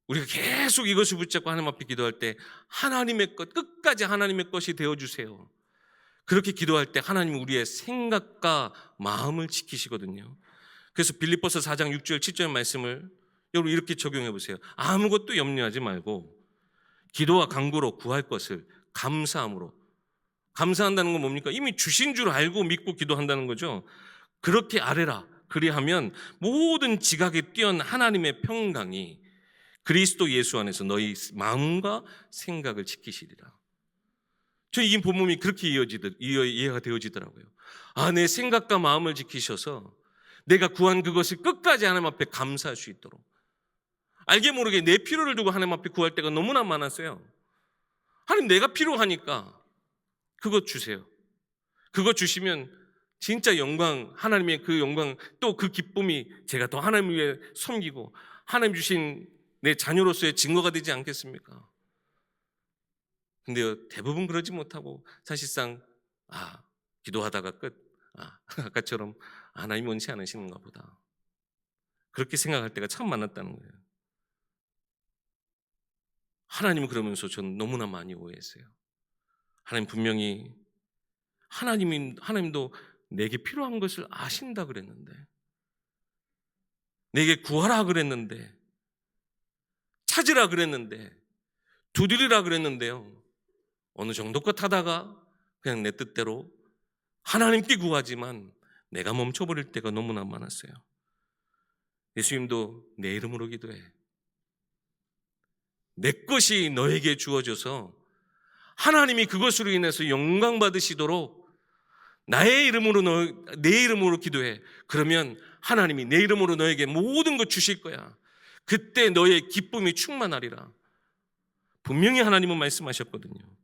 우리가 계속 이것을 붙잡고 하나님 앞에 기도할 때 하나님의 것, 끝까지 하나님의 것이 되어주세요. 그렇게 기도할 때 하나님은 우리의 생각과 마음을 지키시거든요. 그래서 빌립보서 4장 6절 7절 말씀을 여러분 이렇게 적용해 보세요. 아무것도 염려하지 말고 기도와 간구로 구할 것을 감사함으로. 감사한다는 건 뭡니까? 이미 주신 줄 알고 믿고 기도한다는 거죠. 그렇게 아뢰라. 그리하면 모든 지각에 뛰어난 하나님의 평강이 그리스도 예수 안에서 너희 마음과 생각을 지키시리라. 저는 이 본문이 그렇게 이해가 되어지더라고요. 내 생각과 마음을 지키셔서 내가 구한 그것을 끝까지 하나님 앞에 감사할 수 있도록. 알게 모르게 내 필요를 두고 하나님 앞에 구할 때가 너무나 많았어요. 하나님 내가 필요하니까 그것 주세요. 그것 주시면 진짜 영광, 하나님의 그 영광, 또 그 기쁨이 제가 더 하나님 위해 섬기고 하나님 주신 내 자녀로서의 증거가 되지 않겠습니까? 근데 대부분 그러지 못하고 사실상 기도하다가 아까처럼 하나님 원치 않으시는가 보다, 그렇게 생각할 때가 참 많았다는 거예요. 하나님은 그러면서 저는 너무나 많이 오해했어요. 하나님 분명히 하나님도 내게 필요한 것을 아신다 그랬는데, 내게 구하라 그랬는데, 찾으라 그랬는데, 두드리라 그랬는데요, 어느 정도 것 하다가 그냥 내 뜻대로 하나님께 구하지만 내가 멈춰버릴 때가 너무나 많았어요. 예수님도 내 이름으로 기도해. 내 것이 너에게 주어져서 하나님이 그것으로 인해서 영광 받으시도록 내 이름으로 기도해. 그러면 하나님이 내 이름으로 너에게 모든 것 주실 거야. 그때 너의 기쁨이 충만하리라. 분명히 하나님은 말씀하셨거든요.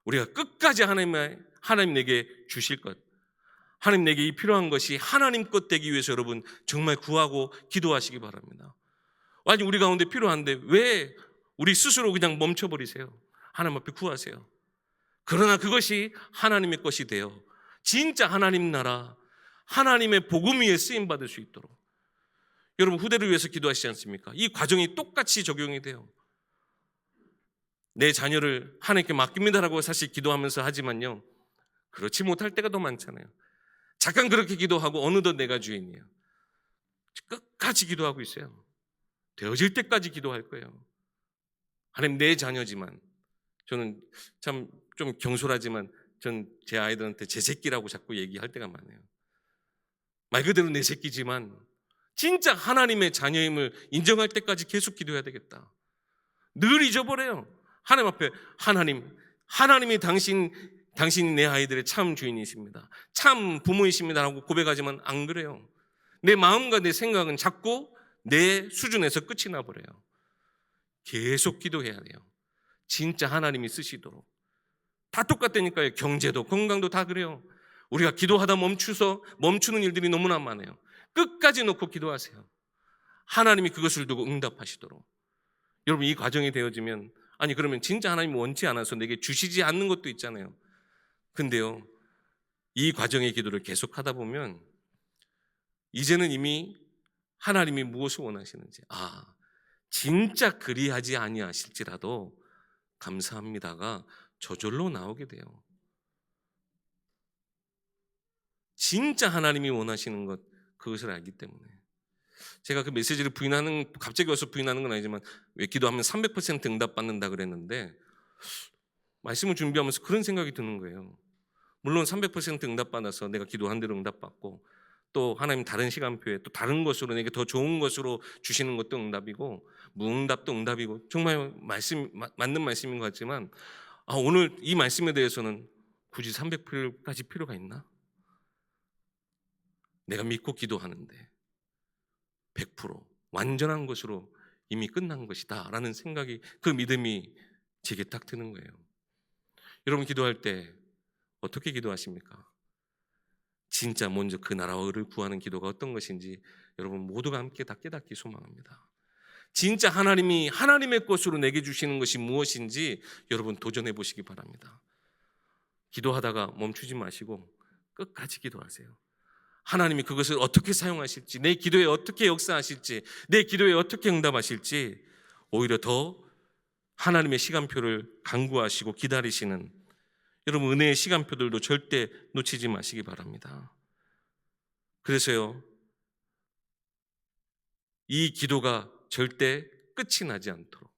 우리가 끝까지 하나님 내게 주실 것, 하나님 내게 이 필요한 것이 하나님 것 되기 위해서 여러분 정말 구하고 기도하시기 바랍니다. 아니 우리 가운데 필요한데 왜 우리 스스로 그냥 멈춰버리세요? 하나님 앞에 구하세요. 그러나 그것이 하나님의 것이 되어 진짜 하나님 나라, 하나님의 복음 위에 쓰임받을 수 있도록 여러분 후대를 위해서 기도하시지 않습니까? 이 과정이 똑같이 적용이 돼요. 내 자녀를 하나님께 맡깁니다라고 사실 기도하면서 하지만요, 그렇지 못할 때가 더 많잖아요. 잠깐 그렇게 기도하고 어느덧 내가 주인이에요. 끝까지 기도하고 있어요. 되어질 때까지 기도할 거예요. 하나님, 내 자녀지만, 저는 참 좀 경솔하지만 전 제 아이들한테 제 새끼라고 자꾸 얘기할 때가 많아요. 말 그대로 내 새끼지만 진짜 하나님의 자녀임을 인정할 때까지 계속 기도해야 되겠다. 늘 잊어버려요. 하나님 앞에, 하나님이 당신이 내 아이들의 참 주인이십니다, 참 부모이십니다라고 고백하지만 안 그래요. 내 마음과 내 생각은 자꾸 내 수준에서 끝이 나버려요. 계속 기도해야 돼요. 진짜 하나님이 쓰시도록. 다 똑같다니까요. 경제도 건강도 다 그래요. 우리가 기도하다 멈추는 일들이 너무나 많아요. 끝까지 놓고 기도하세요. 하나님이 그것을 두고 응답하시도록. 여러분, 이 과정이 되어지면, 아니 그러면 진짜 하나님이 원치 않아서 내게 주시지 않는 것도 있잖아요. 근데요, 이 과정의 기도를 계속하다 보면 이제는 이미 하나님이 무엇을 원하시는지, 진짜 그리하지 아니하실지라도 감사합니다가 저절로 나오게 돼요. 진짜 하나님이 원하시는 것, 그것을 알기 때문에. 제가 그 메시지를 갑자기 와서 부인하는 건 아니지만, 왜 기도하면 300% 응답받는다 그랬는데, 말씀을 준비하면서 그런 생각이 드는 거예요. 물론 300% 응답받아서 내가 기도한 대로 응답받고, 또 하나님 다른 시간표에 또 다른 것으로 내게 더 좋은 것으로 주시는 것도 응답이고, 무응답도 응답이고, 정말 맞는 말씀인 것 같지만, 오늘 이 말씀에 대해서는 굳이 300%까지 필요가 있나? 내가 믿고 기도하는데 100% 완전한 것으로 이미 끝난 것이다 라는 생각이, 그 믿음이 제게 딱 드는 거예요. 여러분, 기도할 때 어떻게 기도하십니까? 진짜 먼저 그 나라와 의를 구하는 기도가 어떤 것인지 여러분 모두가 함께 다 깨닫기 소망합니다. 진짜 하나님이 하나님의 것으로 내게 주시는 것이 무엇인지 여러분 도전해 보시기 바랍니다. 기도하다가 멈추지 마시고 끝까지 기도하세요. 하나님이 그것을 어떻게 사용하실지, 내 기도에 어떻게 역사하실지, 내 기도에 어떻게 응답하실지, 오히려 더 하나님의 시간표를 간구하시고 기다리시는 여러분 은혜의 시간표들도 절대 놓치지 마시기 바랍니다. 그래서요, 이 기도가 절대 끝이 나지 않도록,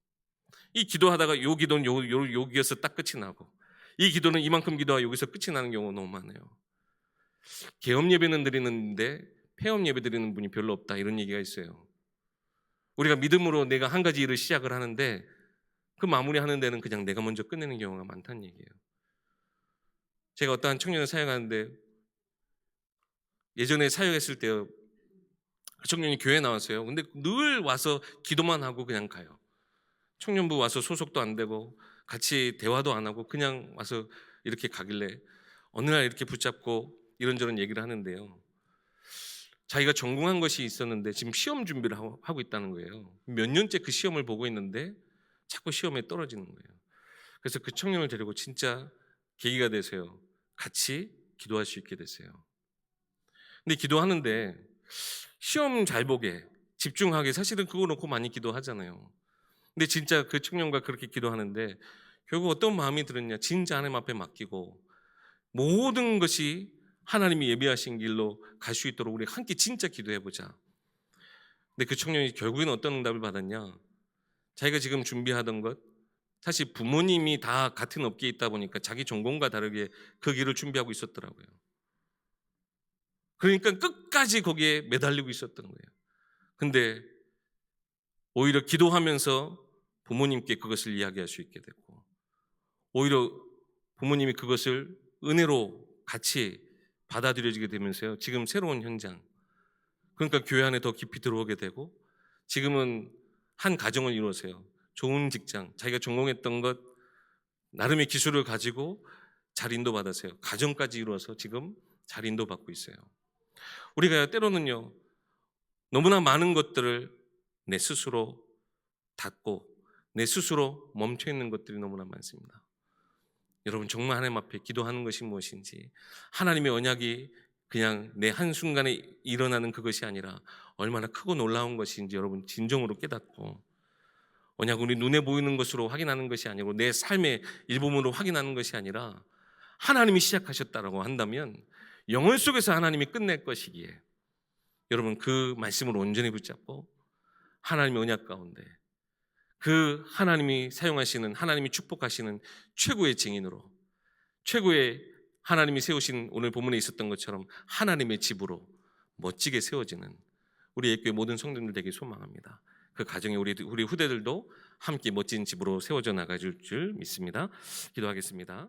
이 기도하다가 요 기도는 여기에서 딱 끝이 나고, 이 기도는 이만큼 기도하고 여기서 끝이 나는 경우가 너무 많아요. 개업 예배는 드리는데 폐업 예배 드리는 분이 별로 없다, 이런 얘기가 있어요. 우리가 믿음으로 내가 한 가지 일을 시작을 하는데 그 마무리하는 데는 그냥 내가 먼저 끝내는 경우가 많다는 얘기예요. 제가 어떠한 청년을 사역하는데, 예전에 사역했을 때요, 청년이 교회에 나왔어요. 근데 늘 와서 기도만 하고 그냥 가요. 청년부 와서 소속도 안 되고 같이 대화도 안 하고 그냥 와서 이렇게 가길래 어느 날 이렇게 붙잡고 이런저런 얘기를 하는데요, 자기가 전공한 것이 있었는데 지금 시험 준비를 하고 있다는 거예요. 몇 년째 그 시험을 보고 있는데 자꾸 시험에 떨어지는 거예요. 그래서 그 청년을 데리고 진짜 계기가 되세요. 같이 기도할 수 있게 됐어요. 근데 기도하는데 시험 잘 보게, 집중하게, 사실은 그거 놓고 많이 기도하잖아요. 근데 진짜 그 청년과 그렇게 기도하는데 결국 어떤 마음이 들었냐, 진짜 하나님 앞에 맡기고 모든 것이 하나님이 예비하신 길로 갈 수 있도록 우리 함께 진짜 기도해보자. 근데 그 청년이 결국에는 어떤 응답을 받았냐, 자기가 지금 준비하던 것, 사실 부모님이 다 같은 업계에 있다 보니까 자기 전공과 다르게 그 길을 준비하고 있었더라고요. 그러니까 끝까지 거기에 매달리고 있었던 거예요. 근데 오히려 기도하면서 부모님께 그것을 이야기할 수 있게 됐고, 오히려 부모님이 그것을 은혜로 같이 받아들여지게 되면서요, 지금 새로운 현장, 그러니까 교회 안에 더 깊이 들어오게 되고, 지금은 한 가정을 이루어서요, 좋은 직장, 자기가 전공했던 것 나름의 기술을 가지고 잘 인도받았어요. 가정까지 이루어서 지금 잘 인도받고 있어요. 우리가 때로는요, 너무나 많은 것들을 내 스스로 닫고 내 스스로 멈춰있는 것들이 너무나 많습니다. 여러분, 정말 하나님 앞에 기도하는 것이 무엇인지, 하나님의 언약이 그냥 내 한순간에 일어나는 그것이 아니라 얼마나 크고 놀라운 것인지 여러분 진정으로 깨닫고, 언약은 우리 눈에 보이는 것으로 확인하는 것이 아니고 내 삶의 일부분으로 확인하는 것이 아니라 하나님이 시작하셨다라고 한다면 영혼 속에서 하나님이 끝낼 것이기에 여러분 그 말씀을 온전히 붙잡고 하나님의 언약 가운데 그 하나님이 사용하시는, 하나님이 축복하시는 최고의 증인으로, 최고의 하나님이 세우신 오늘 본문에 있었던 것처럼 하나님의 집으로 멋지게 세워지는 우리 예교회 모든 성도들 되길 소망합니다. 그 가정에 우리 후대들도 함께 멋진 집으로 세워져 나가줄 줄 믿습니다. 기도하겠습니다.